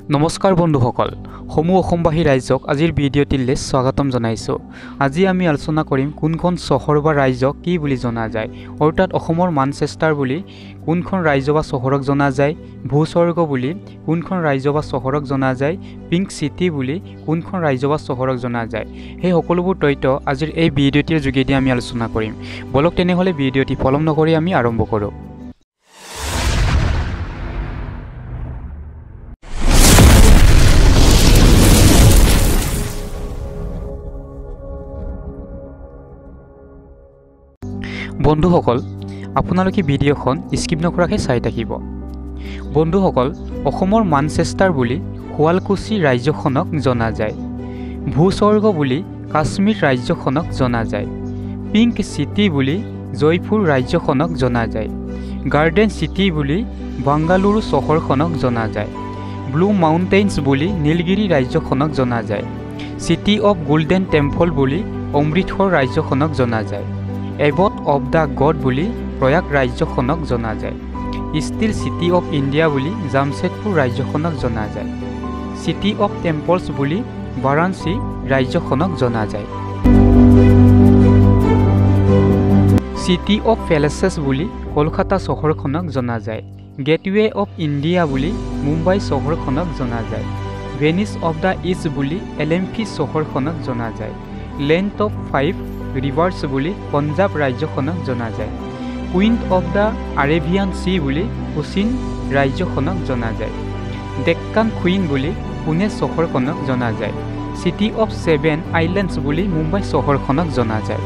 নমস্কাৰ বন্ধুসকল, সমূহ অসমবাসী ৰাইজক আজিৰ ভিডিঅ'টিলৈ স্বাগতম জনাইছোঁ। আজি আমি আলোচনা কৰিম কোনখন চহৰ বা ৰাজ্যক কি বুলি জনা যায়, অৰ্থাৎ অসমৰ মানচেষ্টাৰ বুলি কোনখন ৰাজ্য বা চহৰক জনা যায়, ভূস্বৰ্গ বুলি কোনখন ৰাজ্য বা চহৰক জনা যায়, পিংক চিটি বুলি কোনখন ৰাজ্য বা চহৰক জনা যায়। সেই সকলোবোৰ তথ্য আজিৰ এই ভিডিঅ'টিৰ যোগেদি আমি আলোচনা কৰিম। বলক তেনেহ'লে ভিডিঅ'টি পলম নকৰি আমি আৰম্ভ কৰোঁ। বন্ধুসকল, আপোনালোকে ভিডিঅ'খন স্কিপ নকৰাকৈ চাই থাকিব। বন্ধুসকল, অসমৰ মানচেষ্টাৰ বুলি শুৱালকুছি ৰাজ্যখনক জনা যায়। ভূস্বৰ্গ বুলি কাশ্মীৰ ৰাজ্যখনক জনা যায়। পিংক চিটি বুলি জয়পুৰ ৰাজ্যখনক জনা যায়। গাৰ্ডেন চিটি বুলি বাংগালুৰু চহৰখনক জনা যায়। ব্লু মাউণ্টেইনছ বুলি নীলগিৰি ৰাজ্যখনক জনা যায়। চিটি অৱ গোল্ডেন টেম্পল বুলি অমৃতসৰ ৰাজ্যখনক জনা যায়। এবট অৱ দ্য গড বুলি প্ৰয়াগ ৰাজ্যখনক জনা যায়। ষ্টিল চিটি অৱ ইণ্ডিয়া বুলি জামছেদপুৰ ৰাজ্যখনক জনা যায়। চিটি অৱ টেম্পলছ বুলি বাৰাণসী ৰাজ্যখনক জনা যায়। চিটি অৱ পেলেচেছ বুলি কলকাতা চহৰখনক জনা যায়। গেটৱে অৱ ইণ্ডিয়া বুলি মুম্বাই চহৰখনক জনা যায়। ভেনিছ অৱ দ্য ইষ্ট বুলি এলেম্ফি চহৰখনক জনা যায়। লেণ্ড অৱ 5 ৰিভাৰ্ছ বুলি পঞ্জাৱ ৰাজ্যখনক জনা যায়। কুইন অৱ দ্য আৰেবিয়ান চি বুলি কোচিন ৰাজ্যখনক জনা যায়। ডেক্কান কুইন বুলি পুনে চহৰখনক জনা যায়। চিটি অৱ 7 আইলেণ্ডছ বুলি মুম্বাই চহৰখনক জনা যায়।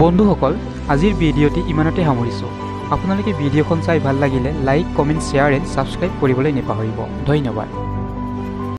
বন্ধুসকল, আজিৰ ভিডিঅ'টি ইমানতে সামৰিছোঁ। আপোনালোকে ভিডিঅ'খন চাই ভাল লাগিলে like, comment, share and subscribe কৰিবলৈ নাপাহৰিব। ধন্যবাদ।